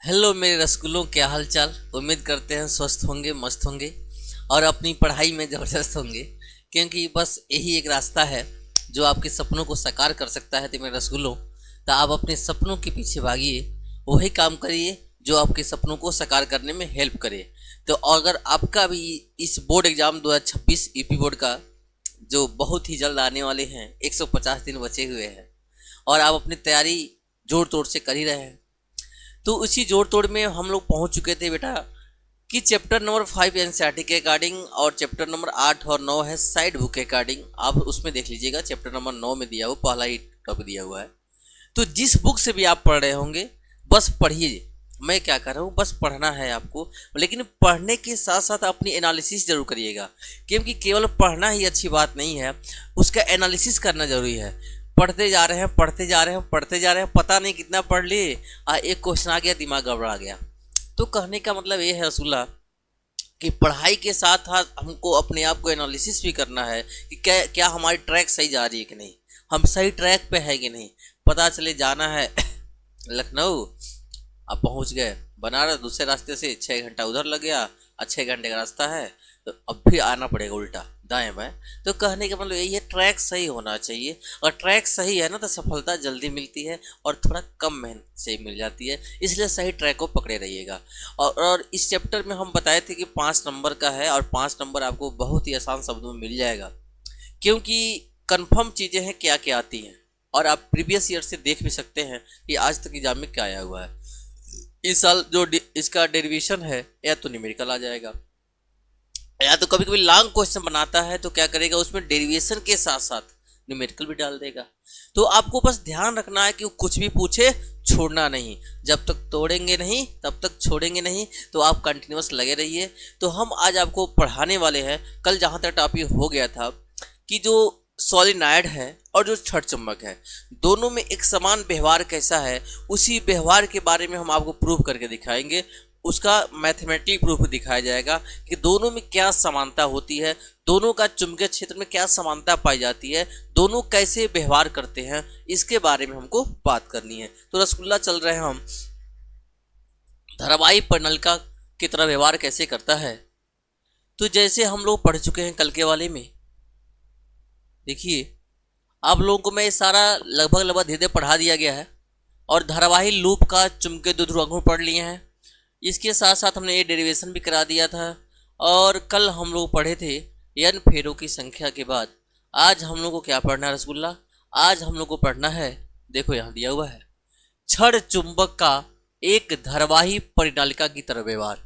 Hello मेरे रसगुल्लों, क्या हाल चाल। उम्मीद करते हैं स्वस्थ होंगे, मस्त होंगे और अपनी पढ़ाई में ज़बरदस्त होंगे, क्योंकि बस यही एक रास्ता है जो आपके सपनों को साकार कर सकता है। तो मेरे रसगुल्लों, तो आप अपने सपनों के पीछे भागिए, वही काम करिए जो आपके सपनों को साकार करने में हेल्प करे। तो अगर आपका भी इस बोर्ड एग्जाम 2026 यूपी बोर्ड का, जो बहुत ही जल्द आने वाले हैं, 150 दिन बचे हुए हैं और आप अपनी तैयारी जोड़ तोड़ से कर ही रहे हैं, तो उसी जोड़ तोड़ में हम लोग पहुंच चुके थे बेटा कि चैप्टर नंबर 5 एनसीईआरटी के अकॉर्डिंग और चैप्टर नंबर 8 और 9 है साइड बुक के अकॉर्डिंग। आप उसमें देख लीजिएगा, चैप्टर नंबर 9 में दिया हुआ पहला ही टॉपिक दिया हुआ है। तो जिस बुक से भी आप पढ़ रहे होंगे बस पढ़िए। मैं क्या कर रहा हूँ, बस पढ़ना है आपको, लेकिन पढ़ने के साथ साथ अपनी एनालिसिस जरूर करिएगा, क्योंकि केवल पढ़ना ही अच्छी बात नहीं है, उसका एनालिसिस करना जरूरी है। पढ़ते जा रहे हैं, पढ़ते जा रहे हैं, पढ़ते जा रहे हैं, पता नहीं कितना पढ़ लिए, एक क्वेश्चन आ गया, दिमाग गड़बड़ा गया। तो कहने का मतलब ये है रसूला कि पढ़ाई के साथ साथ हमको अपने आप को एनालिसिस भी करना है कि क्या हमारी ट्रैक सही जा रही है कि नहीं, हम सही ट्रैक पे है कि नहीं। पता चले जाना है लखनऊ, आप पहुंच गए बनारस, दूसरे रास्ते से 6 घंटा उधर लग गया और 6 घंटे का रास्ता है, तो अब भी आना पड़ेगा उल्टा दाएं बाएं। तो कहने का मतलब यही है, ट्रैक सही होना चाहिए, और ट्रैक सही है ना तो सफलता जल्दी मिलती है और थोड़ा कम मेहनत से मिल जाती है। इसलिए सही ट्रैक को पकड़े रहिएगा। और इस चैप्टर में हम बताए थे कि 5 नंबर का है और 5 नंबर आपको बहुत ही आसान शब्दों में मिल जाएगा, क्योंकि कन्फर्म चीज़ें हैं क्या क्या आती हैं, और आप प्रीवियस ईयर से देख भी सकते हैं कि आज तक एग्जाम में क्या आया हुआ है। इस साल जो इसका डेरिवेशन है, या तो न्यूमेरिकल आ जाएगा, या तो कभी कभी लॉन्ग क्वेश्चन बनाता है तो क्या करेगा, उसमें डेरिवेशन के साथ साथ न्यूमेरिकल भी डाल देगा। तो आपको बस ध्यान रखना है कि वो कुछ भी पूछे छोड़ना नहीं, जब तक तोड़ेंगे नहीं तब तक छोड़ेंगे नहीं। तो आप कंटिन्यूअस लगे रहिए। तो हम आज आपको पढ़ाने वाले हैं, कल जहाँ तक टॉपिक हो गया था कि जो सॉलिनाइड है और जो छड़ चुंबक है, दोनों में एक समान व्यवहार कैसा है, उसी व्यवहार के बारे में हम आपको प्रूव करके दिखाएंगे। उसका मैथमेटिकली प्रूफ दिखाया जाएगा कि दोनों में क्या समानता होती है, दोनों का चुंबकीय क्षेत्र में क्या समानता पाई जाती है, दोनों कैसे व्यवहार करते हैं, इसके बारे में हमको बात करनी है। तो रसगुल्ला चल रहे हैं हम, धारावाही परिनलिका की तरह व्यवहार कैसे करता है। तो जैसे हम लोग पढ़ चुके हैं कल के वाले में, देखिए आप लोगों को मैं सारा लगभग धीरे पढ़ा दिया गया है, और धारावाही लूप का चुंबकीय द्विध्रुव पढ़ लिए हैं। इसके साथ साथ हमने ये डेरिवेशन भी करा दिया था, और कल हम लोग पढ़े थे n फेरों की संख्या के बाद। आज हम लोग को क्या पढ़ना है रसगुल्ला, आज हम लोग को पढ़ना है, देखो यहाँ दिया हुआ है, छड़ चुंबक का एक धारावाही परिनालिका की तरह व्यवहार।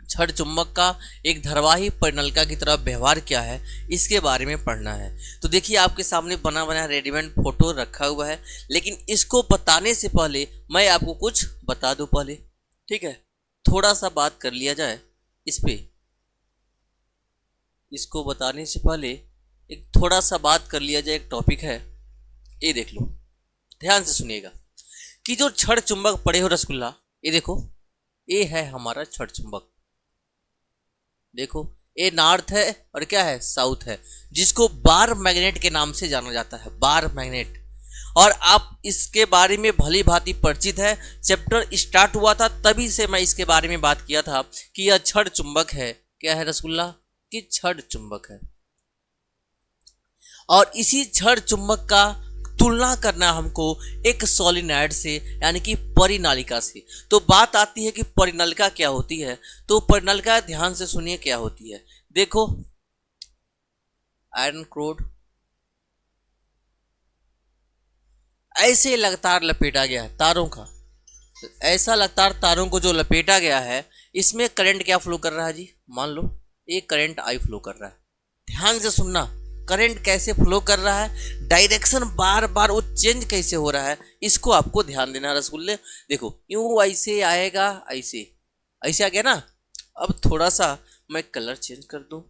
छड़ चुंबक का एक धारावाही परिनालिका की तरह व्यवहार क्या है, इसके बारे में पढ़ना है। तो देखिए आपके सामने बना बना रेडीमेड फोटो रखा हुआ है, लेकिन इसको बताने से पहले मैं आपको कुछ बता दूं पहले, ठीक है। थोड़ा सा बात कर लिया जाए इस पे, इसको बताने से पहले एक थोड़ा सा बात कर लिया जाए। एक टॉपिक है, ये देख लो, ध्यान से सुनिएगा कि जो छड़ चुंबक पड़े हो रसगुल्ला, ये देखो, ये है हमारा छड़ चुंबक। देखो ये नॉर्थ है और क्या है, साउथ है, जिसको बार मैग्नेट के नाम से जाना जाता है, बार मैग्नेट। और आप इसके बारे में भली भांति परिचित है, चैप्टर स्टार्ट हुआ था तभी से मैं इसके बारे में बात किया था कि यह छड़ चुंबक है। क्या है रसगुल्ला, कि छड़ चुंबक है। और इसी छड़ चुंबक का तुलना करना हमको एक सॉलिनाइड से, यानी कि परिनालिका से। तो बात आती है कि परिनालिका क्या होती है। तो परिनालिका ध्यान से सुनिए क्या होती है। देखो आयरन क्रोड ऐसे लगातार लपेटा गया है तारों का, ऐसा लगातार तारों को जो लपेटा गया है, इसमें करंट क्या फ्लो कर रहा है जी, मान लो एक करंट आई फ्लो कर रहा है। ध्यान से सुनना, करंट कैसे फ्लो कर रहा है, डायरेक्शन बार बार वो चेंज कैसे हो रहा है, इसको आपको ध्यान देना रसगुल्ले। देखो यूं ऐसे आएगा, ऐसे ऐसे आ गया ना। अब थोड़ा सा मैं कलर चेंज कर दूं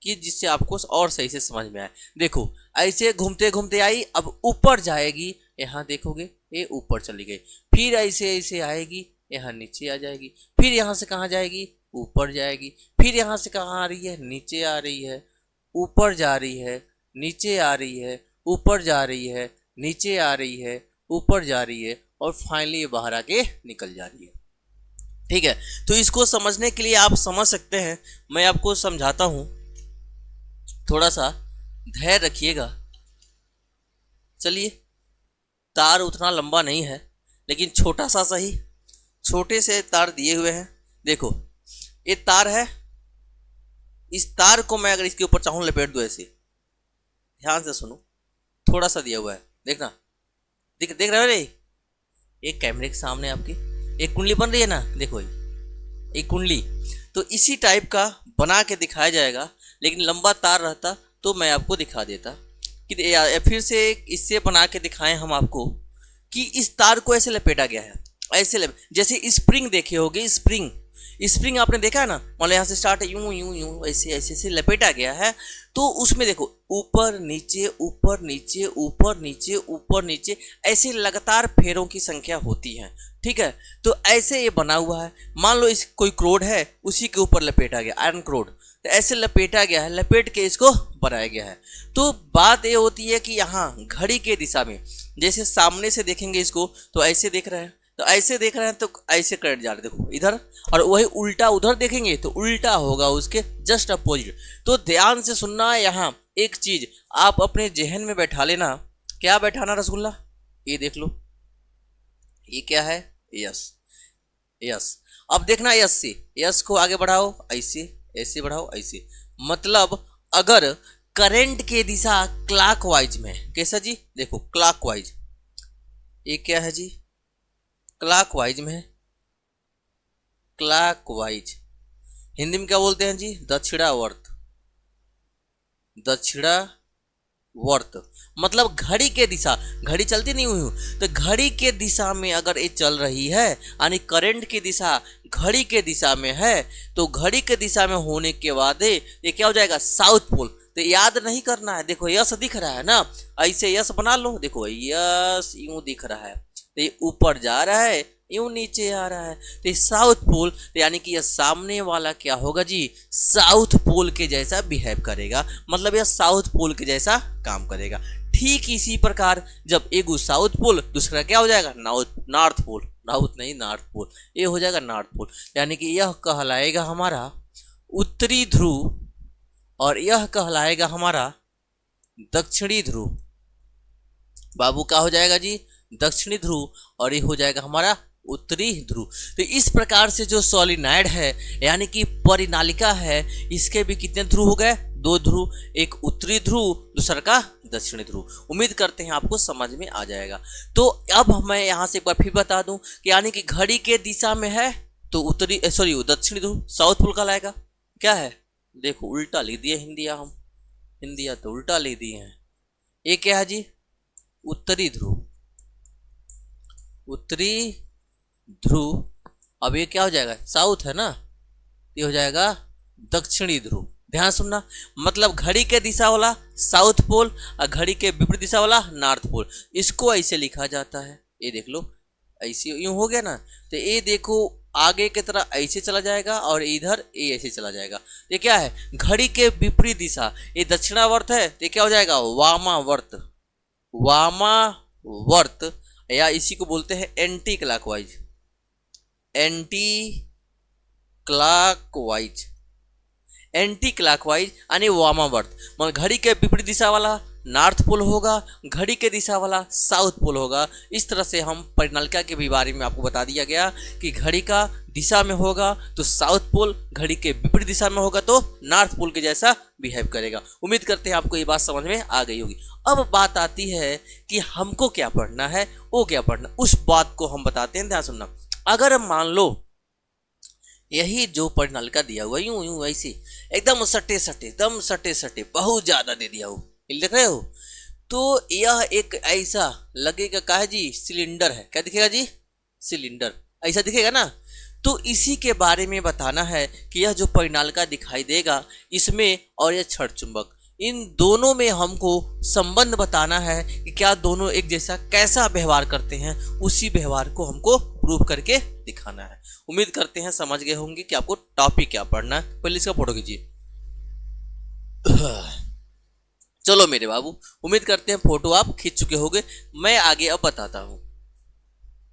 कि जिससे आपको और सही से समझ में आए। देखो ऐसे घूमते घूमते आई, अब ऊपर जाएगी, यहाँ देखोगे ये ऊपर चली गई, फिर ऐसे ऐसे आएगी, यहाँ नीचे आ जाएगी, फिर यहाँ से कहाँ जाएगी, ऊपर जाएगी, फिर यहाँ से कहाँ आ रही है, नीचे आ रही है, ऊपर जा रही है, नीचे आ रही है, ऊपर जा रही है, नीचे आ रही है, ऊपर जा रही है, और फाइनली ये बाहर आके निकल जा रही है। ठीक है, तो इसको समझने के लिए आप समझ सकते हैं, मैं आपको समझाता हूं, थोड़ा सा धैर्य रखिएगा। चलिए, तार उतना लंबा नहीं है लेकिन छोटा सा सही, छोटे से तार दिए हुए हैं। देखो ये तार है, इस तार को मैं अगर इसके ऊपर चाहूं लपेट दूं ऐसे, ध्यान से सुनो, थोड़ा सा दिया हुआ है, देखना, देख रहे हो रे, एक कैमरे के सामने आपकी एक कुंडली बन रही है ना, देखो ये एक कुंडली, तो इसी टाइप का बना के दिखाया जाएगा, लेकिन लंबा तार रहता तो मैं आपको दिखा देता कि फिर से इससे बना के दिखाएं हम आपको कि इस तार को ऐसे लपेटा गया है, ऐसे जैसे स्प्रिंग देखे होगे, स्प्रिंग आपने देखा है ना, मान लो यहाँ से स्टार्ट है, यूं यूं यूं ऐसे ऐसे ऐसे लपेटा गया है, तो उसमें देखो ऊपर नीचे ऊपर नीचे ऊपर नीचे ऊपर नीचे ऐसे लगातार फेरों की संख्या होती है। ठीक है, तो ऐसे ये बना हुआ है, मान लो इस कोई क्रोड है, उसी के ऊपर लपेटा गया, आयरन क्रोड, तो ऐसे लपेटा गया है, लपेट के इसको बनाया गया है। तो बात ये होती है कि यहाँ घड़ी के दिशा में, जैसे सामने से देखेंगे इसको तो ऐसे देख रहे हैं, तो ऐसे देख रहे हैं तो ऐसे करंट जा रहे हैं, देखो इधर, और वही उल्टा उधर देखेंगे तो उल्टा होगा उसके जस्ट अपोजिट। तो ध्यान से सुनना, यहाँ एक चीज आप अपने जहन में बैठा लेना, क्या बैठाना रसगुल्ला, ये देख लो, ये क्या है, यस, यस। अब देखना यस से, यस को आगे बढ़ाओ ऐसे, ऐसे बढ़ाओ ऐसे, मतलब अगर करंट के दिशा क्लॉकवाइज में, कैसा जी, देखो क्लॉकवाइज, ये क्या है जी, क्लॉकवाइज में है, क्लॉकवाइज हिंदी में क्या बोलते हैं जी, दक्षिणावर्त, दक्षिणावर्त, मतलब घड़ी के दिशा, घड़ी चलती नहीं हुई तो घड़ी के दिशा में अगर ये चल रही है, यानी करंट की दिशा घड़ी के दिशा में है, तो घड़ी के दिशा में होने के बाद ये क्या हो जाएगा, साउथ पोल। तो याद नहीं करना है, देखो यस दिख रहा है ना, ऐसे यस बना लो, देखो यस यूं दिख रहा है, तो ये ऊपर जा रहा है, यूं नीचे आ रहा है, तो साउथ पोल, तो यानी कि यह सामने वाला क्या होगा जी, साउथ पोल के जैसा बिहेव करेगा, मतलब यह साउथ पोल के जैसा काम करेगा। ठीक इसी प्रकार जब एक साउथ पोल, दूसरा क्या हो जाएगा, नॉर्थ पोल, नॉर्थ नहीं नॉर्थ पोल, ये हो जाएगा नॉर्थ पोल, यानी कि यह कहलाएगा हमारा उत्तरी ध्रुव और यह कहलाएगा हमारा दक्षिणी ध्रुव। बाबू क्या हो जाएगा जी, दक्षिणी ध्रुव, और ये हो जाएगा हमारा उत्तरी ध्रुव। तो इस प्रकार से जो सोलिनॉइड है यानी कि परिनालिका है, इसके भी कितने ध्रुव हो गए, दो ध्रुव, एक उत्तरी ध्रुव, दूसरा का दक्षिणी ध्रुव। उम्मीद करते हैं आपको समझ में आ जाएगा। तो अब मैं यहाँ से एक बार फिर बता दूं कि यानी कि घड़ी के दिशा में है तो उत्तरी दक्षिणी ध्रुव, साउथ पोल का लाएगा, क्या है, देखो उल्टा लिख दिए हिंदिया, हम हिंदिया तो उल्टा लिख दिए हैं। ये क्या है जी, उत्तरी ध्रुव, उत्तरी ध्रुव। अब ये क्या हो जाएगा, साउथ है ना, ये हो जाएगा दक्षिणी ध्रुव। ध्यान सुनना, मतलब घड़ी के दिशा वाला साउथ पोल और घड़ी के विपरीत दिशा वाला नॉर्थ पोल, इसको ऐसे लिखा जाता है। ये देख लो, ऐसे यूं हो गया ना, तो ये देखो आगे की तरह ऐसे चला जाएगा और इधर ये ऐसे चला जाएगा। ये क्या है, घड़ी के विपरीत दिशा, ये दक्षिणावर्त है, तो क्या हो जाएगा, वामावर्त, वामावर्त, या इसी को बोलते हैं anti clockwise, anti clockwise, anti clockwise यानी वामावर्त, मतलब घड़ी के विपरीत दिशा वाला नॉर्थ पोल होगा, घड़ी के दिशा वाला साउथ पोल होगा। इस तरह से हम परिनालिका के भी बारे में आपको बता दिया गया कि घड़ी का दिशा में होगा तो साउथ पोल, घड़ी के विपरीत दिशा में होगा तो नॉर्थ पोल के जैसा बिहेव करेगा। उम्मीद करते हैं आपको ये बात समझ में आ गई होगी। अब बात आती है कि हमको क्या पढ़ना है, वो क्या पढ़ना, उस बात को हम बताते हैं, ध्यान सुनना। अगर मान लो यही जो परिनालिका दिया हुआ यूं यूं ऐसे एकदम सटे सटे, एकदम सटे सटे बहुत ज्यादा दे दिया हो, देख रहे हो, तो यह एक ऐसा लगेगा, क्या है जी, सिलेंडर है, क्या दिखेगा जी, सिलेंडर ऐसा दिखेगा ना। तो इसी के बारे में बताना है कि यह जो परिनालिका दिखाई देगा इसमें और यह छड़ चुंबक, इन दोनों में हमको संबंध बताना है कि क्या दोनों एक जैसा कैसा व्यवहार करते हैं, उसी व्यवहार को हमको प्रूव करके दिखाना है। उम्मीद करते हैं समझ गए होंगे कि आपको टॉपिक क्या पढ़ना है। पहले इसका फोटो खींचिए। चलो मेरे बाबू, उम्मीद करते हैं फोटो आप खींच चुके होंगे। मैं आगे अब बताता हूं।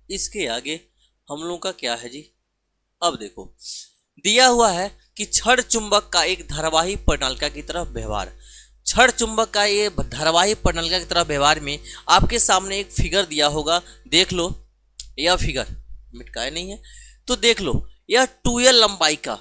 इसके आगे हम लोग का क्या है जी, अब देखो दिया हुआ है कि छड़ चुंबक का एक धारावाही प्रणालिका की तरह व्यवहार। छड़ चुंबक का ये धारावाही प्रणालिका की तरह व्यवहार में आपके सामने एक फिगर दिया होगा, देख लो। यह फिगर मिटकाया नहीं है तो देख लो, यह 2l लंबाई का,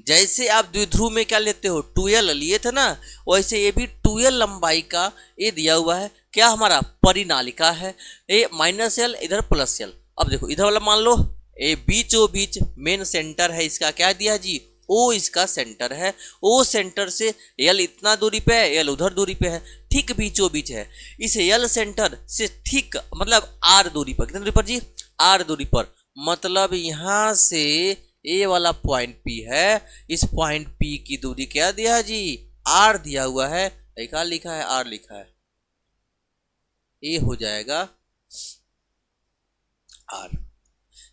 जैसे आप द्विध्रुव में क्या लेते हो 2l लिए थे ना, वैसे ये भी 2l लंबाई का ये दिया हुआ है। क्या हमारा परिनालिका है, ये -l इधर +l। अब देखो इधर वाला मान लो ये बीचों बीच मेन सेंटर है इसका, क्या दिया जी, ओ इसका सेंटर है। ओ सेंटर से यल इतना दूरी पे है, यल उधर दूरी पे है, ठीक बीचों बीच है। इस यल सेंटर से ठीक मतलब आर दूरी पर, कितनी दूरी पर जी, आर दूरी पर, मतलब यहां से ए वाला पॉइंट पी है, इस पॉइंट पी की दूरी क्या दिया जी, आर दिया हुआ है। क्या लिखा है, आर लिखा है, ए हो जाएगा आर।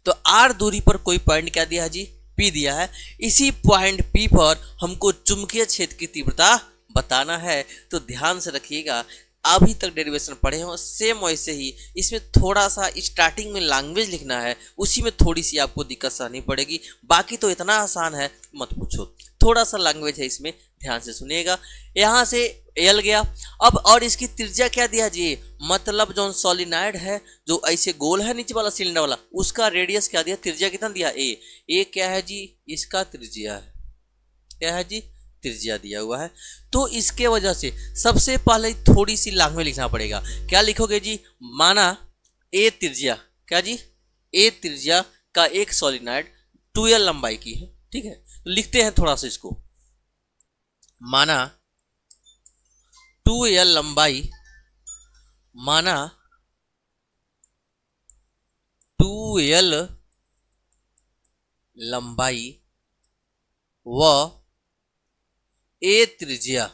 तो आर दूरी पर कोई पॉइंट क्या दिया जी, पी दिया है। इसी पॉइंट पी पर हमको चुंबकीय क्षेत्र की तीव्रता बताना है। तो ध्यान से रखिएगा, अभी तक डेरिवेशन पढ़े हो सेम वैसे ही इसमें थोड़ा सा स्टार्टिंग में लैंग्वेज लिखना है, उसी में थोड़ी सी आपको दिक्कत सहनी पड़ेगी, बाकी तो इतना आसान है मत पूछो। थोड़ा सा लैंग्वेज है इसमें, ध्यान से सुनिएगा। यहाँ से एल गया, अब और इसकी त्रिज्या क्या दिया जी, मतलब जो सोलिनॉइड है जो ऐसे गोल है नीचे वाला सिलेंडर वाला, उसका रेडियस क्या दिया, त्रिज्या कितना दिया, ए क्या है जी, इसका त्रिज्या है, क्या है जी, त्रिज्या दिया हुआ है। तो इसके वजह से सबसे पहले थोड़ी सी लैंग्वेज लिखना पड़ेगा। क्या लिखोगे जी, माना ए त्रिज्या, क्या जी, ए त्रिज्या का एक सोलिनॉइड 2l लंबाई की है, ठीक है। तो लिखते हैं थोड़ा सा इसको, माना 2l लंबाई, माना 2l लंबाई व ए त्रिज्या,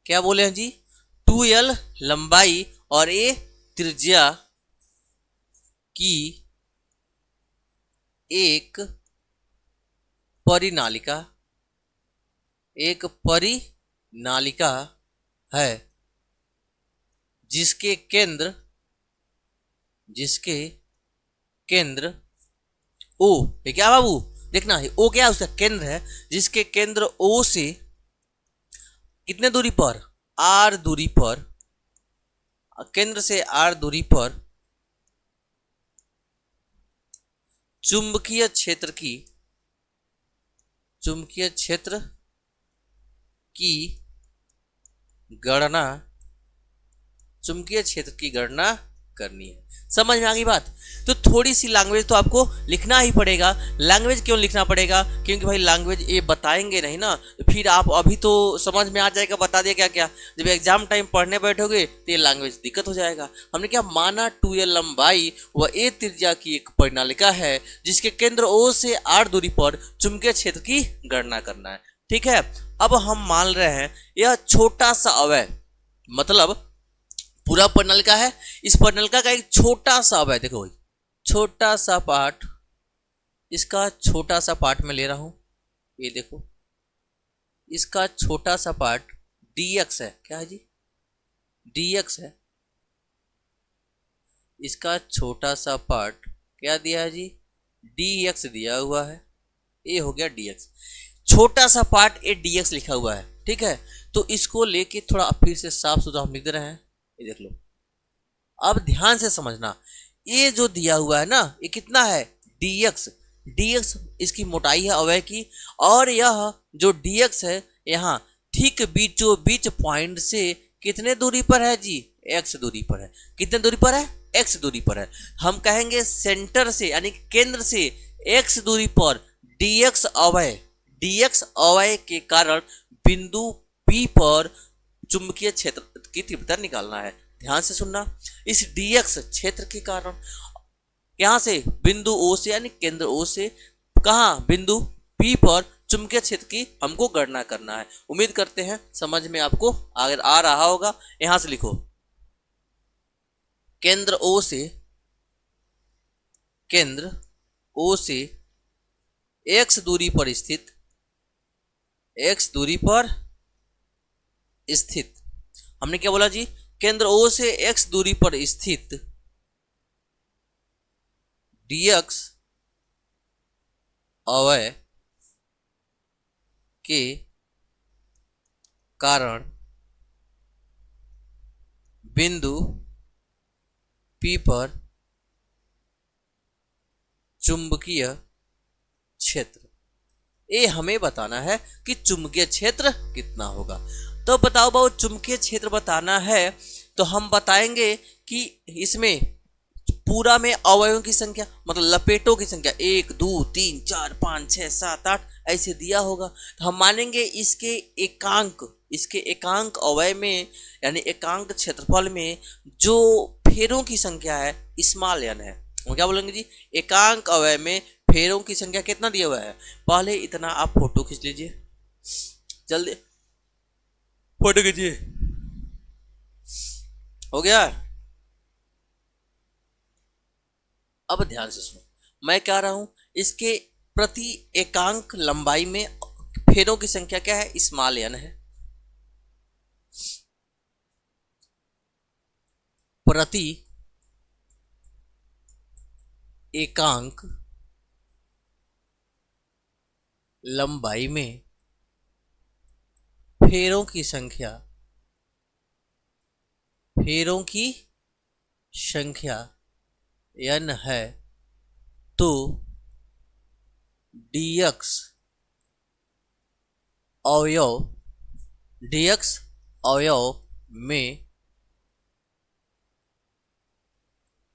क्या बोले हैं जी, 2l लंबाई और ए त्रिज्या की एक परिनालिका, एक परिनालिका है जिसके केंद्र, जिसके केंद्र ओ, ये क्या बाबू देखना है, ओ क्या है, उसका केंद्र है, जिसके केंद्र ओ से कितने दूरी पर, आर दूरी पर, केंद्र से आर दूरी पर चुंबकीय क्षेत्र की, चुंबकीय क्षेत्र की गणना, चुंबकीय क्षेत्र की गणना करनी है। समझ में आ गई बात। तो थोड़ी सी लैंग्वेज तो आपको लिखना ही पड़ेगा। लैंग्वेज क्यों लिखना पड़ेगा, क्योंकि भाई लैंग्वेज ये बताएंगे नहीं ना, फिर आप अभी तो समझ में आ जाएगा, बता दिया क्या क्या, जब एग्जाम टाइम पढ़ने बैठोगे तो ये लैंग्वेज दिक्कत हो जाएगा। हमने क्या माना 2l लंबाई व ए त्रिज्या की एक परिनालिका है जिसके केंद्र ओ से आर दूरी पर चुंबकीय क्षेत्र की गणना करना है, ठीक है। अब हम मान रहे हैं यह छोटा सा अवयव, मतलब पूरा प्रणालिका है, इस प्रणालिका का एक छोटा सा अवयव, देखो छोटा सा पार्ट, इसका छोटा सा पार्ट मैं ले रहा हूं, ये देखो इसका छोटा सा पार्ट dx है, क्या है जी, dx है। इसका छोटा सा पार्ट क्या दिया है जी, dx दिया हुआ है, ये हो गया dx, छोटा सा पार्ट ए dx लिखा हुआ है, ठीक है। तो इसको लेके थोड़ा फिर से साफ सुथरा हम लिख दे रहे हैं, ये देख लो। अब ध्यान से समझना, ये जो दिया हुआ है ना, ये कितना है dx, dx इसकी मोटाई है अवयव की, और यह जो dx है यहाँ ठीक बीचों बीच पॉइंट से कितने दूरी पर है जी, x दूरी पर है। कितने दूरी पर है, x दूरी पर है। हम कहेंगे सेंटर से यानी केंद्र से x दूरी पर dx अवयव, dx अवयव के कारण बिंदु P पर चुंबकीय क्षेत्र की तीव्रता निकालना है। ध्यान से सुनना, इस dx क्षेत्र के कारण यहां से बिंदु O से यानी केंद्र O से कहा बिंदु P पर चुंबकीय क्षेत्र की हमको गणना करना है। उम्मीद करते हैं समझ में आपको अगर आ रहा होगा। यहां से लिखो, केंद्र O से, केंद्र O से x दूरी पर स्थित, x दूरी पर स्थित, हमने क्या बोला जी, केंद्र O से x दूरी पर स्थित dx अवयव के कारण बिंदु P पर चुंबकीय क्षेत्र। ये हमें बताना है कि चुंबकीय क्षेत्र कितना होगा। तो बताओ बाबू, चुंबकीय क्षेत्र बताना है तो हम बताएंगे कि इसमें पूरा में अवयवों की संख्या मतलब लपेटों की संख्या 1 2 3 4 5 6 7 8 ऐसे दिया होगा। तो हम मानेंगे इसके एकांक अवयव में यानी एकांक क्षेत्रफल में जो फेरों की संख्या है स्मॉल n है। हम क्या बोलेंगे जी, एकांक अवयव में फेरों की संख्या कितना दिया हुआ है। पहले इतना आप फोटो खींच लीजिए, जल्दी फोटो खींचिए। हो गया। अब ध्यान से सुनो, मैं कह रहा हूं इसके प्रति एकांक लंबाई में फेरों की संख्या क्या है, स्मॉल n है। प्रति एकांक लंबाई में फेरों की संख्या n है तो dx अवयव में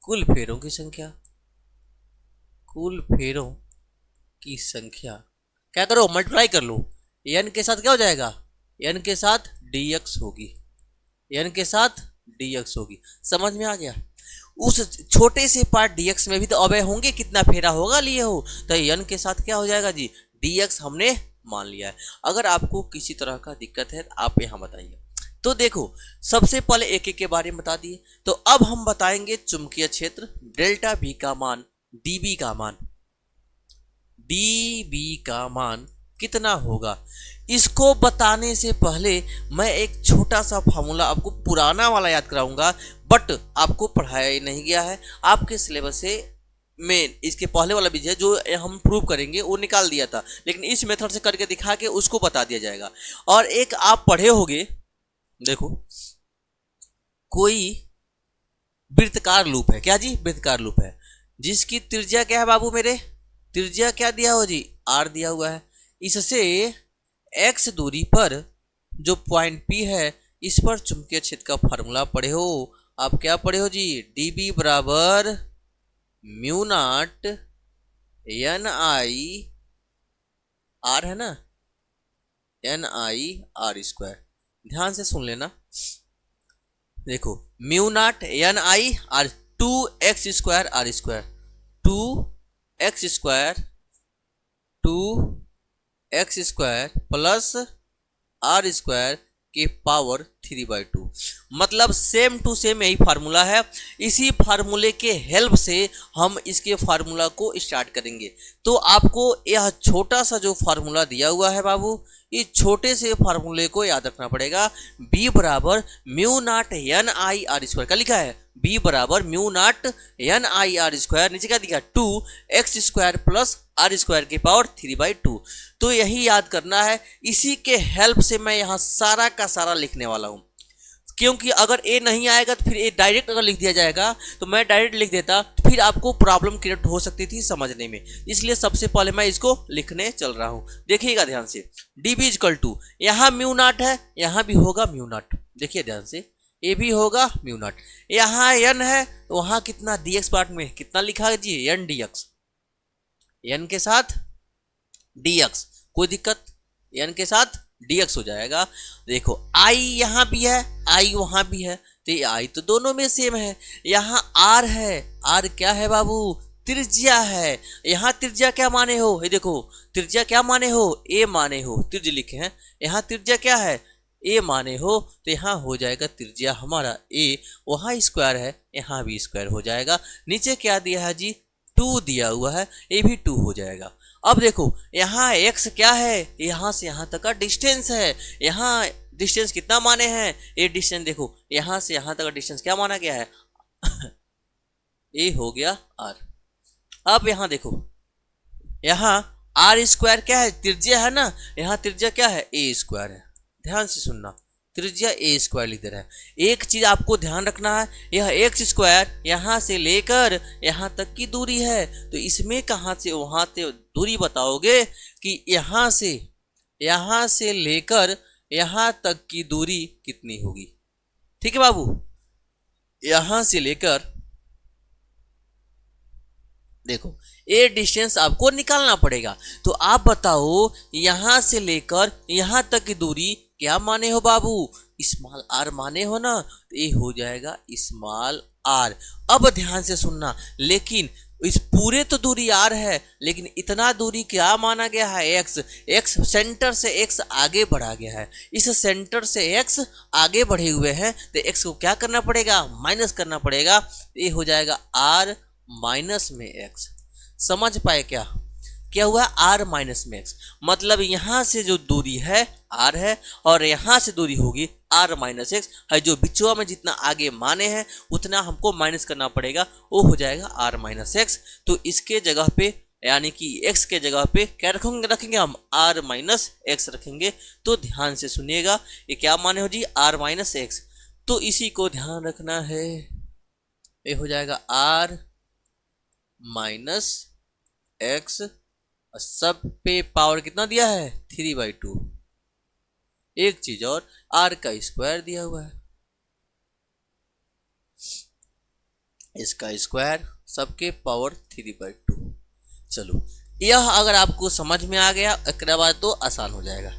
कुल फेरों की संख्या क्या करो, मल्टीप्लाई कर लो। n के साथ क्या हो जाएगा, n के साथ dx होगी, n के साथ dx होगी। समझ में आ गया। उस छोटे से पार्ट dx में भी तो अवयव होंगे, कितना फेरा होगा लिए हो, तो n के साथ क्या हो जाएगा जी, dx हमने मान लिया है। अगर आपको किसी तरह का दिक्कत है तो आप यहाँ बताइए। तो देखो, सबसे पहले एक एक के बारे में बता दिए, तो अब हम बताएंगे चुंबकीय क्षेत्र डेल्टा V का मान, dB का मान कितना होगा। इसको बताने से पहले मैं एक छोटा सा फार्मूला आपको पुराना वाला याद कराऊंगा, बट आपको पढ़ाया नहीं गया है आपके सिलेबस से। मेन इसके पहले वाला भी है जो हम प्रूव करेंगे वो निकाल दिया था, लेकिन इस मेथड से करके दिखा के उसको बता दिया जाएगा। और एक आप पढ़े होगे, देखो कोई वृत्तकार लूप है, क्या जी, वृत्तकार लूप है जिसकी त्रिज्या क्या है बाबू मेरे, त्रिज्या क्या दिया हो जी, r दिया हुआ है। इससे x दूरी पर जो पॉइंट P है इस पर चुंबकीय क्षेत्र का फार्मूला पढ़े हो आप। क्या पढ़े हो जी, dB बराबर म्यू नॉट NI r है ना, NI r स्क्वायर। ध्यान से सुन लेना, देखो mu naught NI r 2x square r square, 2x square plus r square के पावर 3/2। मतलब सेम टू सेम यही फार्मूला है। इसी फार्मूले के हेल्प से हम इसके फार्मूला को स्टार्ट करेंगे। तो आपको यह छोटा सा जो फार्मूला दिया हुआ है बाबू, इस छोटे से फार्मूले को याद रखना पड़ेगा। b बराबर mu naught NI r square, क्या लिखा है, b बराबर mu naught NI r square, नीचे क्या दिखा, 2x square plus r square के पावर 3/2। तो यही याद करना है। इसी के हेल्प से मैं यहाँ सारा का सारा लिखने वाला हूँ, क्योंकि अगर ए नहीं आएगा तो फिर ए डायरेक्ट अगर लिख दिया जाएगा तो मैं डायरेक्ट लिख देता, तो फिर आपको प्रॉब्लम क्रिएट हो सकती थी समझने में। इसलिए सबसे पहले मैं इसको लिखने चल रहा हूँ, देखिएगा ध्यान से। dB इक्वल टू, यहाँ म्यू नॉट है, यहाँ भी होगा म्यू नॉट, देखिए ध्यान से, ए भी होगा म्यू नॉट। यहाँ n है, वहाँ कितना dx पार्ट में कितना लिखा है जी, n dx, n के साथ dx, कोई दिक्कत, n के साथ dx हो जाएगा। देखो i यहाँ भी है, i वहाँ भी है, तो ये i तो दोनों में सेम है। यहाँ r है, r क्या है बाबू, त्रिज्या है। यहाँ त्रिज्या क्या माने हो, ये देखो त्रिज्या क्या माने हो, a माने हो, त्रिज्या लिखे हैं। यहाँ त्रिज्या क्या है, a माने हो, तो यहाँ हो जाएगा त्रिज्या हमारा a, वहाँ स्क्वायर है, यहाँ भी स्क्वायर हो जाएगा। नीचे क्या दिया है जी, 2 दिया हुआ है, ये भी 2 हो जाएगा। अब देखो यहाँ x क्या है, यहाँ से यहाँ तक का डिस्टेंस है। यहाँ डिस्टेंस कितना माने हैं, ये डिस्टेंस देखो यहाँ से यहाँ तक का डिस्टेंस क्या माना गया है ए हो गया r। अब यहाँ देखो, यहाँ आर स्क्वायर क्या है, त्रिज्या है ना, यहाँ त्रिज्या क्या है, ए स्क्वायर है। ध्यान से सुनना, त्रिज्या ए स्क्वायर लिख दे रहा है। एक चीज आपको ध्यान रखना है, यह एक्स स्क्वायर यहाँ से लेकर यहाँ तक की दूरी है, तो इसमें कहाँ से वहां से दूरी बताओगे कि यहाँ से लेकर यहाँ तक की दूरी कितनी होगी। ठीक है बाबू, यहां से लेकर देखो ये डिस्टेंस आपको निकालना पड़ेगा, तो आप बताओ यहां से लेकर यहां तक की दूरी क्या माने हो बाबू, स्मॉल आर माने हो ना, तो ये हो जाएगा स्मॉल आर। अब ध्यान से सुनना, लेकिन इस पूरे तो दूरी आर है, लेकिन इतना दूरी क्या माना गया है, एक्स। एक्स सेंटर से एक्स आगे बढ़ा गया है, इस सेंटर से एक्स आगे बढ़े हुए हैं, तो एक्स को क्या करना पड़ेगा, माइनस करना पड़ेगा। ये हो जाएगा आर माइनस में एक्स। समझ पाए क्या, क्या हुआ, आर माइनस में एक्स, मतलब यहां से जो दूरी है आर है, और यहां से दूरी होगी आर माइनस एक्स है, जो बिचुआ में जितना आगे माने हैं उतना हमको माइनस करना पड़ेगा, वो हो जाएगा आर माइनस एक्स। तो इसके जगह पे यानी कि x के जगह पे क्या रखेंगे हम, आर माइनस एक्स रखेंगे। तो ध्यान से सुनिएगा, ये क्या माने हो जी, आर माइनस एक्स। तो इसी को ध्यान रखना है, ये हो जाएगा आर माइनस एक्स, सब पे पावर कितना दिया है, 3/2। एक चीज और, आर का स्क्वायर दिया हुआ है, इसका स्क्वायर सबके पावर 3/2। चलो यह अगर आपको समझ में आ गया, एक बाद तो आसान हो जाएगा।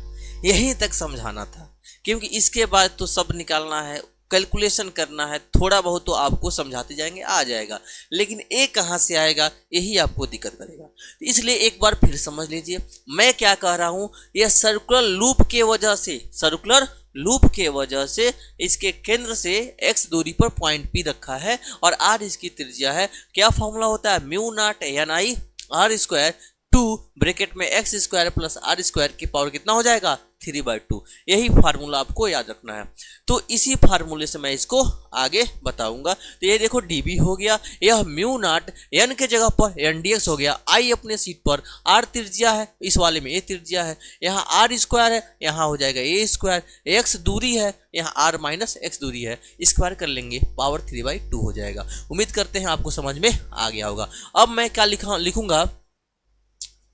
यहीं तक समझाना था, क्योंकि इसके बाद तो सब निकालना है, कैलकुलेशन करना है, थोड़ा बहुत तो आपको समझाते जाएंगे आ जाएगा, लेकिन ये कहाँ से आएगा, यही आपको दिक्कत करेगा। इसलिए एक बार फिर समझ लीजिए मैं क्या कह रहा हूँ, यह सर्कुलर लूप के वजह से, सर्कुलर लूप के वजह से इसके केंद्र से x दूरी पर पॉइंट P रखा है, और r इसकी त्रिज्या है। क्या फॉर्मूला होता है, mu not N I R square 2 bracket में X square plus R square की पावर कितना हो जाएगा, 3/2। यही फार्मूला आपको याद रखना है। तो इसी फार्मूले से मैं इसको आगे बताऊंगा। तो ये देखो dB हो गया, यह म्यू नॉट n के जगह पर ndx हो गया, i अपने सीट पर, r त्रिज्या है, इस वाले में a त्रिज्या है, यहाँ r स्क्वायर है, यहाँ हो जाएगा a स्क्वायर, x दूरी है, यहाँ r माइनस x दूरी है, स्क्वायर कर लेंगे पावर 3/2 हो जाएगा। उम्मीद करते हैं आपको समझ में आ गया होगा। अब मैं क्या लिखूंगा,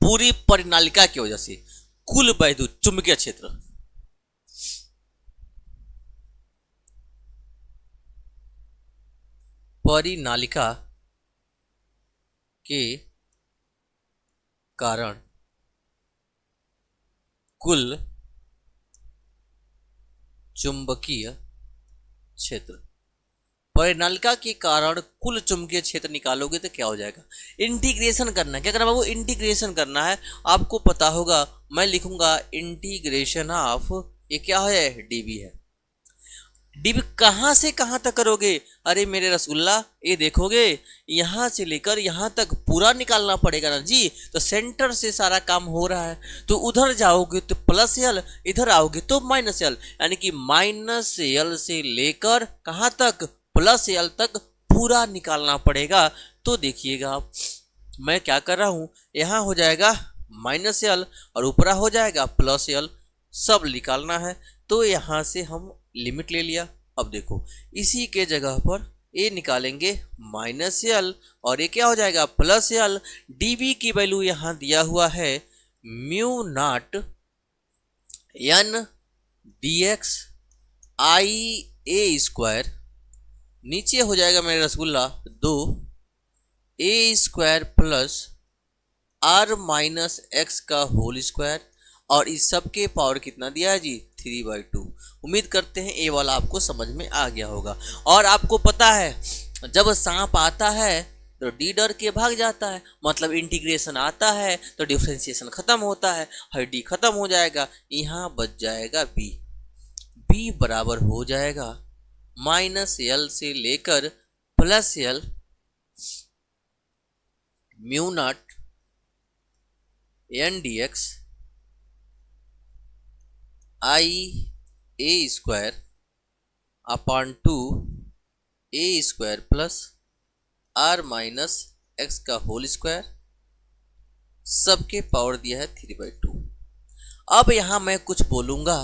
पूरी परिनालिका की वजह से कुल वैद्युत चुंबकीय क्षेत्र, परिनालिका के कारण कुल चुंबकीय क्षेत्र। परिनालिका के कारण कुल चुंबकीय क्षेत्र निकालोगे तो क्या हो जाएगा, इंटीग्रेशन करना है। क्या करना बाबू, इंटीग्रेशन करना है। आपको पता होगा मैं लिखूंगा इंटीग्रेशन ऑफ, ये क्या है, डीबी है। डीबी कहां से कहां तक करोगे, अरे मेरे रसगुल्ला ये देखोगे यहां से लेकर यहां तक पूरा निकालना पड़ेगा ना जी। तो सेंटर से सारा काम हो रहा है, तो उधर जाओगे तो प्लस एल, इधर आओगे तो माइनस एल, यानी कि माइनस एल से लेकर कहां तक, प्लस एल तक पूरा निकालना पड़ेगा। तो देखिएगा आप, मैं क्या कर रहा हूं, यहां हो जाएगा माइनस एल और ऊपर हो जाएगा प्लस एल, सब निकालना है। तो यहां से हम लिमिट ले लिया। अब देखो इसी के जगह पर ए निकालेंगे माइनस एल, और ये क्या हो जाएगा, प्लस एल। डीवी की वैल्यू यहां दिया हुआ है mu not N D X I A square, नीचे हो जाएगा मेरे rasgulla 2 A square plus R minus X का होल स्क्वायर, और इस सब के पावर कितना दिया है जी, 3/2। उम्मीद करते हैं ये वाला आपको समझ में आ गया होगा। और आपको पता है जब सांप आता है तो डी डर के भाग जाता है, मतलब इंटीग्रेशन आता है तो डिफरेंशिएशन खत्म होता है, हर डी खत्म हो जाएगा, यहाँ बच जाएगा बी। बी बराबर हो जाएगा माइनस एल से लेकर plus L mu not N D X I A square upon 2 A square plus R minus X का होल स्क्वायर, सबके पावर दिया है 3/2। अब यहां मैं कुछ बोलूंगा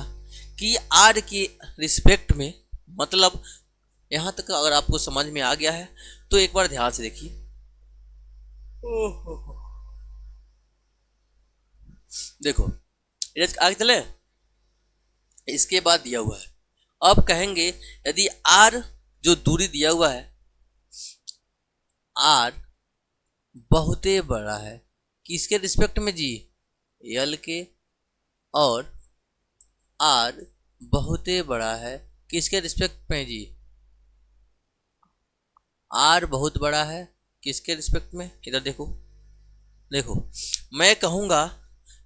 कि आर के रिस्पेक्ट में, मतलब यहां तक अगर आपको समझ में आ गया है तो एक बार ध्यान से देखिए। देखो आगे चले, इसके बाद दिया हुआ है, अब कहेंगे यदि आर जो दूरी दिया हुआ है, आर बहुते बड़ा है किसके रिस्पेक्ट में जी, यल के, और आर बहुते बड़ा है किसके रिस्पेक्ट में जी, आर बहुत बड़ा है किसके रिस्पेक्ट में, इधर देखो। देखो मैं कहूंगा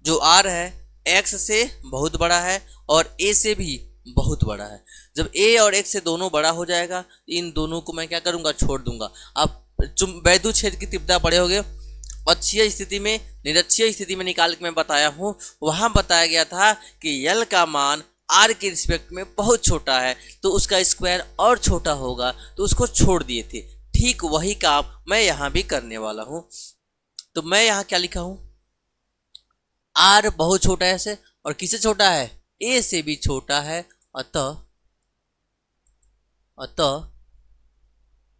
जो आर है एक्स से बहुत बड़ा है और ए से भी बहुत बड़ा है। जब ए और एक्स से दोनों बड़ा हो जाएगा, इन दोनों को मैं क्या करूंगा, छोड़ दूंगा। आप वैद्युत क्षेत्र की तीव्रता पढ़े होगे, अक्षीय स्थिति में निरक्षीय स्थिति में निकाल के मैं बताया हूं, वहां बताया गया था कि यल का मान आर के रिस्पेक्ट में बहुत छोटा है तो उसका स्क्वायर और छोटा होगा, तो उसको छोड़ दिए थे। ठीक वही काम मैं यहां भी करने वाला हूं। तो मैं यहां क्या लिखा हूं, आर बहुत छोटा है ऐसे, और किससे छोटा है, ए से भी छोटा है, अतः अतः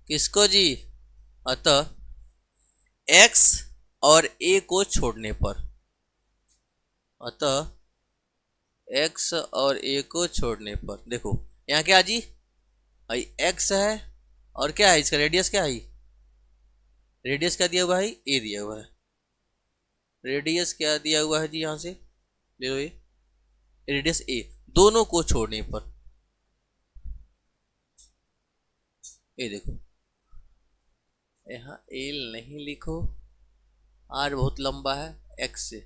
किसको जी, अतः एक्स और ए को छोड़ने पर, अतः एक्स और ए को छोड़ने पर, देखो यहाँ क्या जी, एक्स है और क्या है इसका रेडियस, क्या है रेडियस, क्या दिया हुआ है, ए दिया हुआ है। रेडियस क्या दिया हुआ है जी, यहां से ले लो, ये रेडियस ए, दोनों को छोड़ने पर, ये देखो यहाँ एल नहीं लिखो, आर बहुत लंबा है एक्स से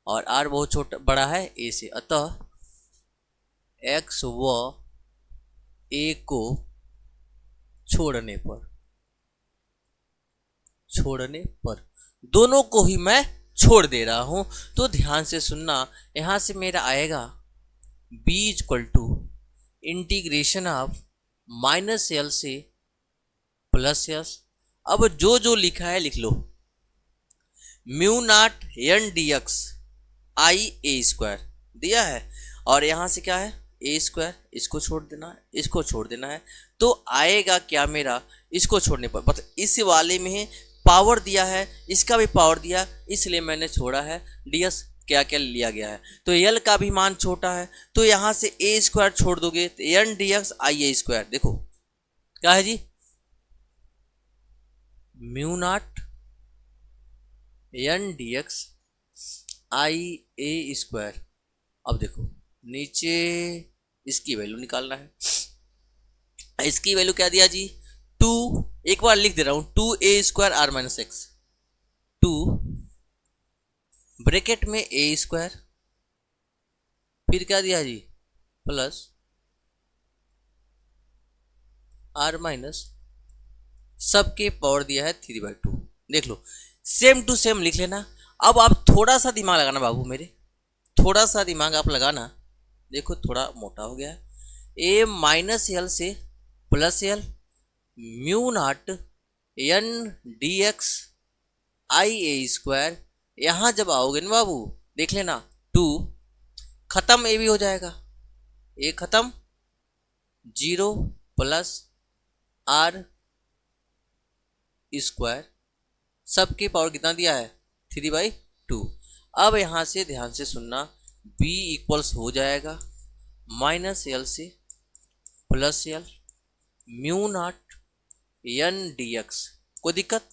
और आर बहुत छोटा बड़ा है ए से, अतः एक्स व ए को छोड़ने पर दोनों को ही मैं छोड़ दे रहा हूं। तो ध्यान से सुनना, यहां से मेरा आएगा b equal to integration of minus L से प्लस एस। अब जो जो लिखा है लिख लो, mu not N D X I A square दिया है, और यहां से क्या है ए स्क्वायर, इसको छोड़ देना है, इसको छोड़ देना है, तो आएगा क्या मेरा, इसको छोड़ने पर, मतलब इस वाले में पावर दिया है, इसका भी पावर दिया, इसलिए मैंने छोड़ा है, डीएस क्या क्या लिया गया है, तो एल का भी मान छोटा है, तो यहां से ए स्क्वायर छोड़ दोगे तो N D X I A square, देखो क्या है जी, mu not N D X I A square. अब देखो नीचे इसकी वैल्यू निकालना है, इसकी वैल्यू क्या दिया जी, 2, एक बार लिख दे रहा हूं, 2a square R minus X, 2 bracket में ए स्क्वायर, फिर क्या दिया जी प्लस आर माइनस, सबके पावर दिया है 3/2। देख लो सेम टू सेम लिख लेना। अब आप थोड़ा सा दिमाग लगाना बाबू मेरे, थोड़ा सा दिमाग आप लगाना, देखो थोड़ा मोटा हो गया है, ए माइनस एल से plus L, mu not N D X I A square, यहां जब आओगे ना बाबू देख लेना, 2 खत्म, ए भी हो जाएगा, ए खत्म, 0 प्लस आर स्क्वायर, सबके पावर कितना दिया है 3/2। अब यहां से ध्यान से सुनना, b इक्वल्स हो जाएगा माइनस एल से plus L, mu not N D x, कोई दिक्कत,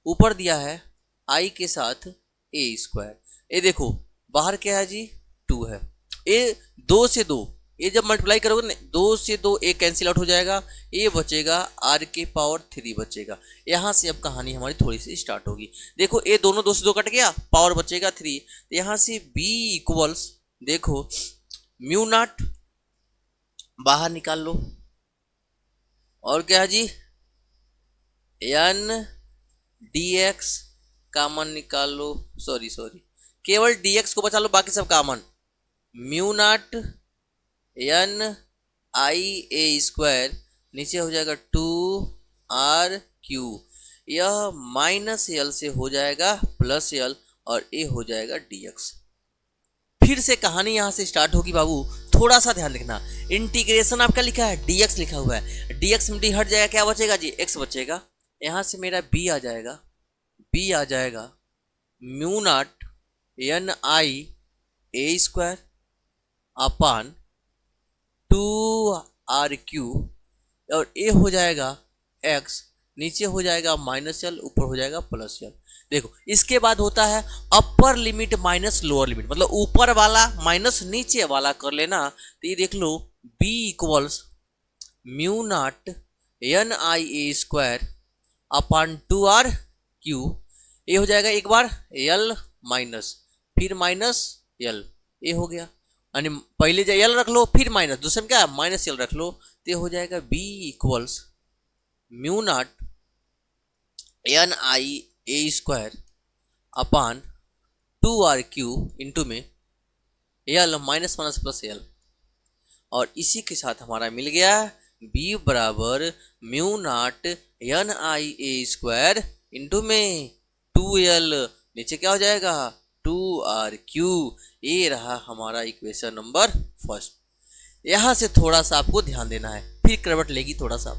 ऊपर दिया है आई के साथ ए स्क्वायर, ये देखो बाहर क्या है जी 2 है, ए 2 से 2, ये जब मल्टीप्लाई करोगे ना 2 से 2 ए कैंसिल आउट हो जाएगा, ये बचेगा आर के पावर 3 बचेगा। यहाँ से अब कहानी हमारी थोड़ी सी स्टार्ट होगी, देखो ए दोनों 2 से 2 कट गया, पावर बचेगा 3, यहाँ से b इक्वल्स, देखो म्यू नॉट बाहर निकाल लो, और क्या है G N D x common निकाल लो, सॉरी केवल dx को बचा लो, बाकी सब common, mu naught N I A square, नीचे हो जाएगा 2 आर क्यू, यह माइनस यल से हो जाएगा प्लस यल और ए हो जाएगा dx। फिर से कहानी यहां से स्टार्ट होगी बाबू, थोड़ा सा ध्यान रखना। इंटीग्रेशन आपका लिखा है dx लिखा हुआ है, dx में d हट जाएगा, क्या बचेगा जी x बचेगा। यहां से मेरा b आ जाएगा mu naught N I A square upon 2r³ और a हो जाएगा x, नीचे हो जाएगा माइनस यल, ऊपर हो जाएगा प्लस यल। देखो इसके बाद होता है upper limit minus lower limit, मतलब ऊपर वाला माइनस नीचे वाला कर लेना। तो ये देख लो b equals mu naught N I A square upon 2r³, ये हो जाएगा एक बार यल माइनस फिर माइनस यल, ये हो गया। यानी पहले जो यल रख लो फिर माइनस, दूसरे में क्या माइनस यल रख लो, तो ये हो जाएगा b equals mu naught N I A square upon 2r³ into में यल माइनस माइनस प्लस यल। और इसी के साथ हमारा मिल गया b बराबर mu naught N I A square into में 2l, नीचे क्या हो जाएगा 2r³। ये रहा हमारा इक्वेशन नंबर फर्स्ट। यहाँ से थोड़ा सा आपको ध्यान देना है, फिर करवट लेगी थोड़ा सा।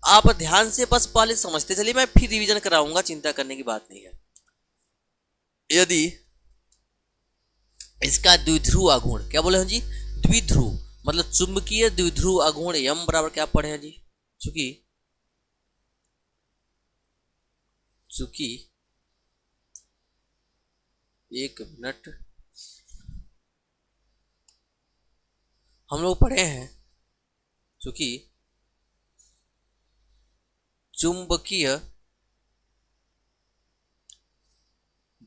आप ध्यान से बस पहले समझते चलिए, मैं फिर रिवीजन कराऊंगा, चिंता करने की बात नहीं है। यदि इसका द्विध्रुव आघूर्ण, क्या बोले हैं जी द्विध्रुव, मतलब चुंबकीय द्विध्रुव आघूर्ण m बराबर क्या पढ़े हैं जी, चूंकि एक मिनट, हम लोग पढ़े हैं चूंकि चुंबकीय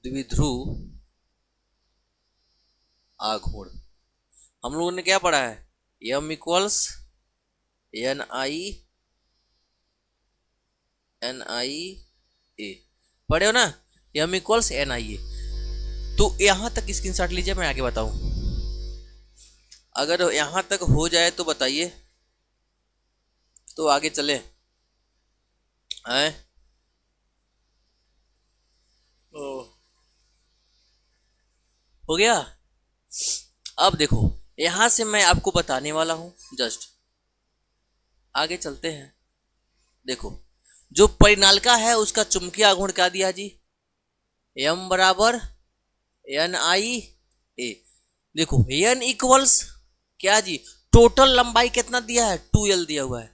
द्विध्रुव आघूर्ण, हम लोगों ने क्या पढ़ा है m इक्वल्स एन आई ए, पढ़े हो ना, m इक्वल्स एन आई ए। तो यहां तक स्क्रीनशॉट लीजिए, मैं आगे बताऊं। अगर यहां तक हो जाए तो बताइए, तो आगे चले हैं। हो गया। अब देखो यहां से मैं आपको बताने वाला हूं, जस्ट आगे चलते हैं। देखो जो परिनालिका है उसका चुंबकीय आघूर्ण क्या दिया जी, m बराबर एन आई ए। देखो n इक्वल्स क्या जी, टोटल लंबाई कितना दिया है 2l दिया हुआ है,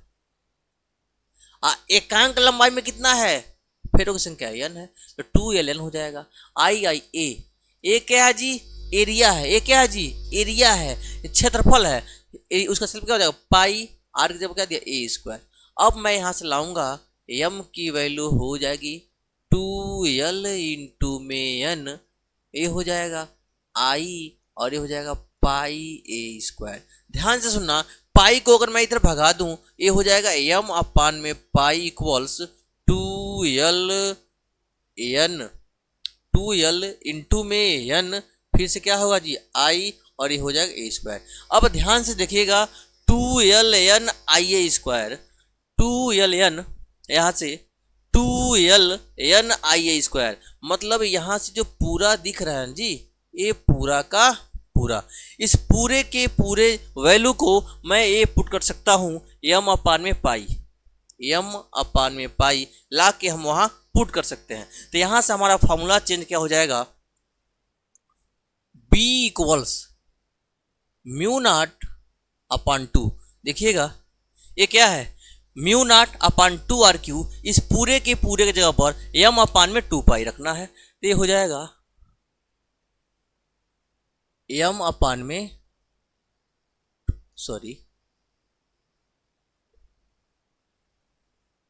एकांक लंबाई में कितना है फेरो की संख्या n है, तो 2ln हो जाएगा। आई ए क्या है जी एरिया है, ए क्या है जी एरिया है, क्षेत्रफल है, उसका सेल्फ क्या हो जाएगा पाई, आर की जगह क्या दिया ए स्क्वायर। अब मैं यहां से लाऊंगा m की वैल्यू हो जाएगी 2l इंटू में n, ये हो जाएगा आई और ये हो जाएगा पाई ए स्क्वायर। ध्यान से सुनना, पाई को अगर मैं इधर भगा दूं ये हो जाएगा m अपान में पाई इक्वल्स 2l इंटू में n, फिर से क्या होगा जी आई और ये हो जाएगा ए स्क्वायर। अब ध्यान से देखिएगा 2ln I A square, 2ln यहाँ से 2ln आई ए स्क्वायर, मतलब यहाँ से जो पूरा दिख रहा है जी ये पूरा का पूरा, इस पूरे के पूरे वैल्यू को मैं ये पुट कर सकता हूँ m अपान में पाई ला के हम वहां पुट कर सकते हैं। तो यहां से हमारा फॉर्मूला चेंज क्या हो जाएगा, b इक्वल्स म्यू नॉट अपान 2, देखिएगा ये क्या है म्यू नॉट अपान 2r³, इस पूरे के पूरे की जगह पर m अपान में 2 पाई रखना है, तो ये हो जाएगा m अपान में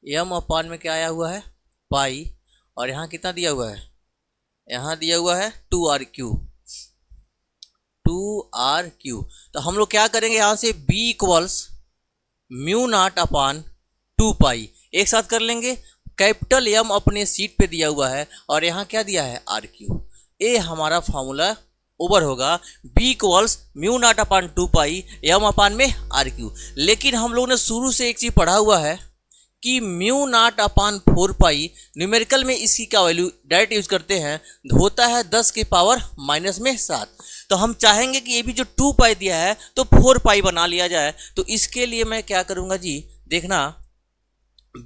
m अपान में क्या आया हुआ है पाई, और यहाँ कितना दिया हुआ है, यहाँ दिया हुआ है 2r³। तो हम लोग क्या करेंगे यहाँ से b इक्वल्स म्यू नॉट अपान 2 पाई एक साथ कर लेंगे, कैपिटल M अपने सीट पे दिया हुआ है और यहाँ क्या दिया है r³। ये हमारा फॉर्मूला ओवर होगा b इक्वल्स म्यू नॉट अपान 2 पाई m अपान में r³। लेकिन हम लोगों ने शुरू से एक चीज पढ़ा हुआ है कि म्यू नॉट अपान 4 पाई, न्यूमेरिकल में इसकी क्या वैल्यू डायरेक्ट यूज करते हैं, होता है 10 की पावर माइनस में 7। तो हम चाहेंगे कि ये भी जो 2 पाई दिया है तो 4 पाई बना लिया जाए। तो इसके लिए मैं क्या करूंगा जी, देखना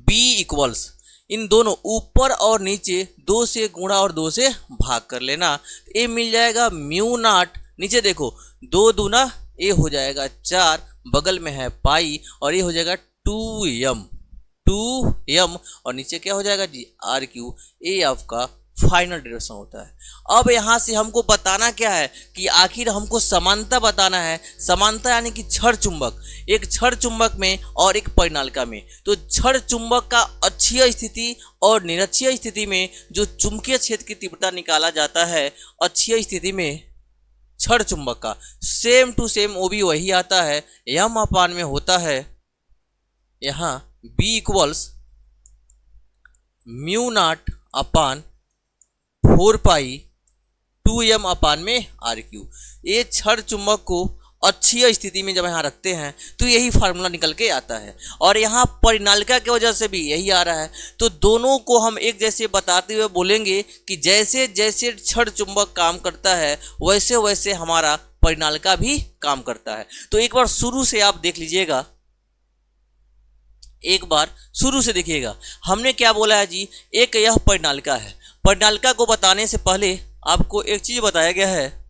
b इक्वल्स इन दोनों ऊपर और नीचे 2 से गुणा और 2 से भाग कर लेना। ये मिल जाएगा म्यू नॉट, नीचे देखो 2 दूना ये हो जाएगा 4, बगल में है पाई और ये हो जाएगा 2m और नीचे क्या हो जाएगा जी आर क्यू। ये आपका फाइनल डेरिवेशन होता है। अब यहाँ से हमको बताना क्या है कि आखिर हमको समानता बताना है। समानता यानी कि छड़ चुंबक, एक छड़ चुंबक में और एक परिनालिका में। तो छड़ चुंबक का अक्षीय स्थिति और निरक्षीय स्थिति में जो चुंबकीय क्षेत्र की तीव्रता निकाला जाता है, अक्षीय स्थिति में छड़ चुंबक का सेम टू सेम वो भी वही आता है, यम अपान में होता है यहाँ b इक्वल्स म्यू नॉट अपान 4 पाई 2m अपान में आर क्यू। ये छड़ चुंबक को अक्षीय स्थिति में जब यहाँ रखते हैं तो यही फार्मूला निकल के आता है, और यहाँ परिनालिका की वजह से भी यही आ रहा है। तो दोनों को हम एक जैसे बताते हुए बोलेंगे कि जैसे जैसे छड़ चुंबक काम करता है वैसे वैसे हमारा परिनालिका भी काम करता है। तो एक बार शुरू से आप देख लीजिएगा, एक बार शुरू से देखिएगा। हमने क्या बोला है जी, एक यह परिनालिका है। परिनालिका को बताने से पहले आपको एक चीज बताया गया है,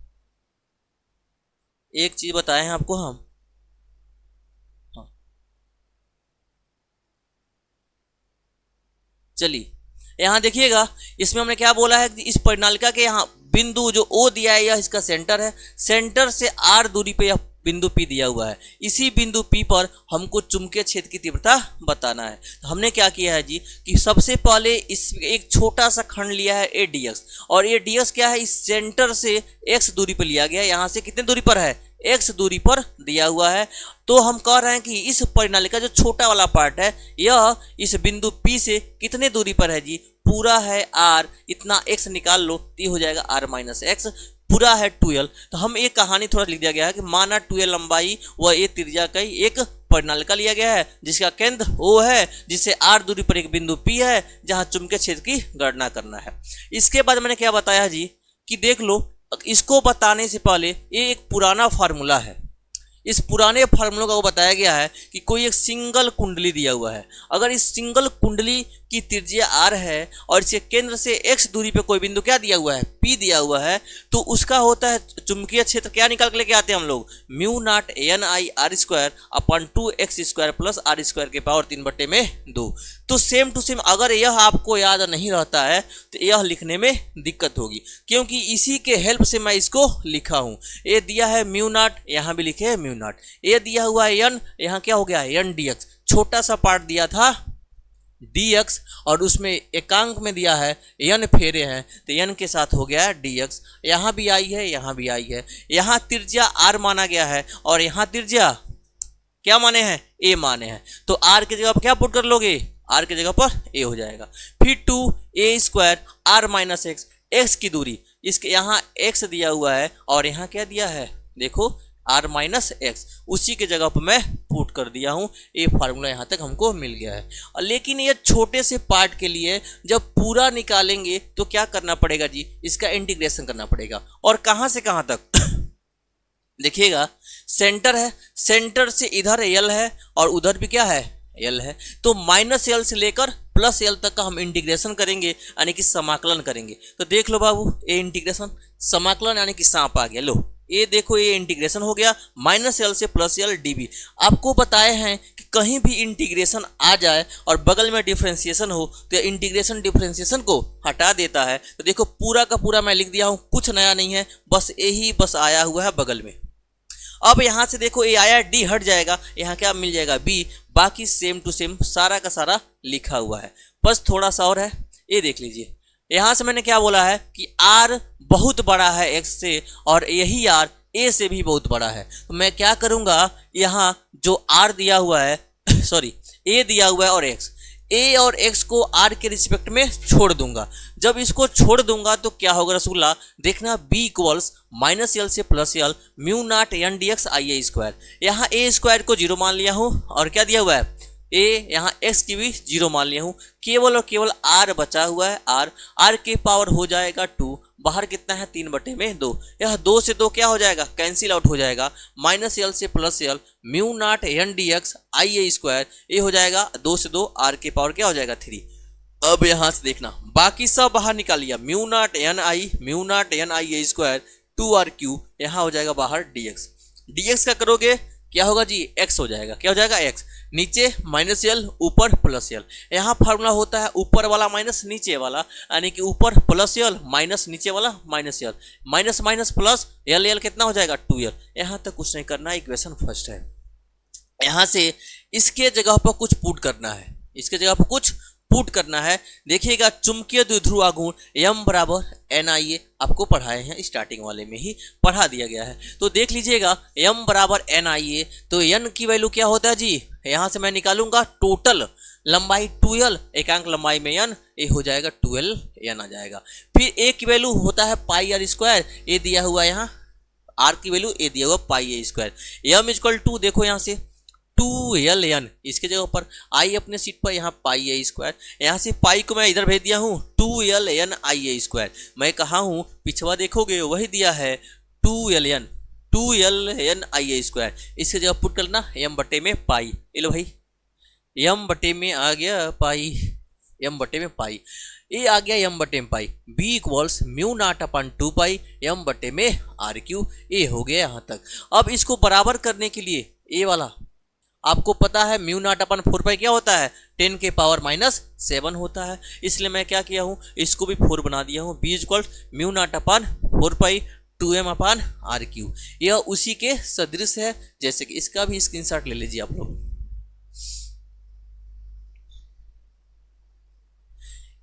एक चीज बताए हैं आपको हम। हाँ चलिए यहां देखिएगा, इसमें हमने क्या बोला है कि इस परिनालिका के यहाँ बिंदु जो O दिया है यह इसका सेंटर है, सेंटर से r दूरी पे यह बिंदु P दिया हुआ है। इसी बिंदु P पर हमको चुंबकीय क्षेत्र की तीव्रता बताना है। तो हमने क्या किया है जी कि सबसे पहले इस एक छोटा सा खंड लिया है a dx, और ये dx क्या है, इस सेंटर से x दूरी पर लिया गया है। यहाँ से कितने दूरी पर है, x दूरी पर दिया हुआ है। तो हम कह रहे हैं कि इस परिनालिका जो छोटा वाला पार्ट है यह इस बिंदु P से कितने दूरी पर है जी, पूरा है r, इतना x निकाल लो तो ये हो जाएगा r माइनस एक्स, पूरा है 2l। तो हम एक कहानी थोड़ा लिख दिया गया है कि माना 2l लंबाई व a त्रिज्या का एक परिनालिका लिया गया है जिसका केंद्र O है, जिससे r दूरी पर एक बिंदु P है जहां चुंबकीय क्षेत्र की गणना करना है। इसके बाद मैंने क्या बताया जी कि देख लो, इसको बताने से पहले ये एक पुराना फार्मूला है। इस पुराने फार्मूला को बताया गया है कि कोई एक सिंगल कुंडली दिया हुआ है। अगर इस सिंगल कुंडली की त्रिज्या r है और इसके केंद्र से x दूरी पे कोई बिंदु क्या दिया हुआ है, P दिया हुआ है, तो उसका होता है चुंबकीय क्षेत्र क्या निकाल के लेके आते हैं हम लोग, mu naught ni r square upon 2x square plus r square के पावर 3/2। तो सेम टू सेम अगर यह आपको याद नहीं रहता है तो यह लिखने में दिक्कत होगी, क्योंकि इसी के हेल्प से मैं इसको लिखा हूं। ये दिया है म्यू नॉट, यहाँ भी लिखे है म्यू नॉट। ये दिया हुआ है n, यहाँ क्या हो गया n dx, छोटा सा पार्ट दिया था dx और उसमें एकांक में दिया है n फेरे हैं तो n के साथ हो गया है dx। यहाँ भी आई है, यहाँ भी आई है। यहाँ त्रिज्या r माना गया है और यहाँ त्रिज्या क्या माने हैं, a माने हैं। तो r की जगह पर क्या पुट कर लोगे, r की जगह पर a हो जाएगा। फिर 2a square r minus x, x की दूरी, इसके यहाँ x दिया हुआ है और यहाँ क्या दिया है देखो r माइनस एक्स, उसी के जगह पर मैं पुट कर दिया हूँ। ये फार्मूला यहाँ तक हमको मिल गया है। लेकिन ये छोटे से पार्ट के लिए जब पूरा निकालेंगे तो क्या करना पड़ेगा जी, इसका इंटीग्रेशन करना पड़ेगा। और कहाँ से कहाँ तक देखिएगा, सेंटर है, सेंटर से इधर l है और उधर भी क्या है l है, तो माइनस l से लेकर प्लस l तक का हम इंटीग्रेशन करेंगे यानी कि समाकलन करेंगे। तो देख लो बाबू, ये इंटीग्रेशन समाकलन यानी कि सांप आ गया। लो ये देखो, ये इंटीग्रेशन हो गया माइनस l से प्लस l dv। आपको बताए हैं कि कहीं भी इंटीग्रेशन आ जाए और बगल में डिफरेंशिएशन हो तो इंटीग्रेशन डिफरेंशिएशन को हटा देता है। तो देखो पूरा का पूरा मैं लिख दिया हूँ, कुछ नया नहीं है, बस यही बस आया हुआ है बगल में। अब यहाँ से देखो ये आया d हट जाएगा, यहाँ क्या मिल जाएगा b, बाकी सेम टू सेम सारा का सारा लिखा हुआ है। बस थोड़ा सा और है, ये देख लीजिए। यहाँ से मैंने क्या बोला है कि r बहुत बड़ा है x से और यही r a से भी बहुत बड़ा है। तो मैं क्या करूँगा, यहाँ जो r दिया हुआ है सॉरी a दिया हुआ है और x, a और x को r के रिस्पेक्ट में छोड़ दूंगा। जब इसको छोड़ दूंगा तो क्या होगा रसगुल्ला, देखना b इक्वल्स माइनस l से plus l mu naught n dx i a square. यहाँ a स्क्वायर को 0 मान लिया हूँ और क्या दिया हुआ है ए यहाँ x की भी 0 मान लिया हूँ, केवल और केवल r बचा हुआ है, r के पावर हो जाएगा 2, बाहर कितना है 3/2, यह 2 से 2 क्या हो जाएगा, कैंसिल आउट हो जाएगा, -l से +l mu naught n dx IA square, ये हो जाएगा 2 से 2 r के पावर क्या हो जाएगा 3। अब यहां से देखना बाकी सब बाहर निकाल लिया, mu naught n IA square 2r3, यहाँ हो जाएगा बाहर dx का करोगे क्या होगा जी, x हो जाएगा, क्या हो जाएगा x, नीचे -l ऊपर +l, यहाँ फार्मूला होता है ऊपर वाला माइनस नीचे वाला, यानी कि ऊपर +l माइनस नीचे वाला -l, minus minus plus l कितना हो जाएगा 2l। यहाँ तक कुछ नहीं करना, इक्वेशन फर्स्ट है। यहाँ से इसके जगह पर कुछ पुट करना है, इसके जगह पर कुछ पुट करना है। देखिएगा चुंबकीय द्विध्रुव आघूर्ण m बराबर NIA आपको पढ़ाए हैं, स्टार्टिंग वाले में ही पढ़ा दिया गया है। तो देख लीजिएगा m बराबर NIA, तो n की वैल्यू क्या होता है जी, यहाँ से मैं निकालूंगा टोटल लंबाई 2l, एकांक लंबाई में n, ये हो जाएगा 12n आ जाएगा। फिर a की वैल्यू होता है पाई r स्क्वायर, ये दिया हुआ यहाँ r की वैल्यू ए दिया हुआ pi a square, m equal to देखो यहाँ से 2ln, इसके जगह पर आई अपने सीट पर यहाँ पाई a स्क्वायर, यहाँ से पाई को मैं इधर भेज दिया हूँ 2ln IA स्क्वायर, मैं कहा हूँ पिछवा देखोगे वही दिया है 2ln IA स्क्वायर, इसके जगह पुट करना m बटे में पाई, ये लो भाई m बटे में आ गया पाई, m बटे में पाई, ये आ गया m बटे में पाई, b इक्वल्स म्यू नॉट अपन 2 पाई m बटे में r3, ये हो गया यहाँ तक। अब इसको बराबर करने के लिए ये वाला आपको पता है म्यू नॉट अपन 4 पाई क्या होता है, 10 के पावर -7 होता है, इसलिए मैं क्या किया हूँ, इसको भी 4 बना दिया हूँ, b इक्वल म्यू नॉट अपन 4 पाई 2m अपन r3, यह उसी के सदृश है, जैसे कि इसका भी स्क्रीनशॉट ले लीजिए आप लोग।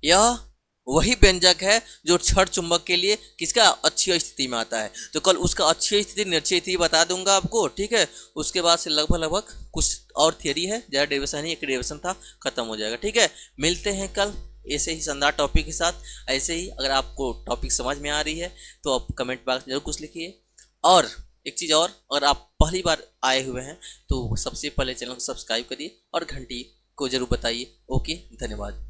यह वही व्यंजक है जो क्षण चुंबक के लिए किसका अच्छी स्थिति में आता है, तो कल उसका अच्छी स्थिति निरक्षीय स्थिति बता दूंगा आपको, ठीक है। उसके बाद से लगभग कुछ और थियरी है, ज़्यादा डेरिवेशन ही, एक डेरिवेशन था, खत्म हो जाएगा, ठीक है। मिलते हैं कल ऐसे ही शानदार टॉपिक के साथ। ऐसे ही अगर आपको टॉपिक समझ में आ रही है तो आप कमेंट बॉक्स में जरूर कुछ लिखिए। और एक चीज़ और, अगर आप पहली बार आए हुए हैं तो सबसे पहले चैनल को सब्सक्राइब करिए और घंटी को जरूर बताइए। ओके, धन्यवाद।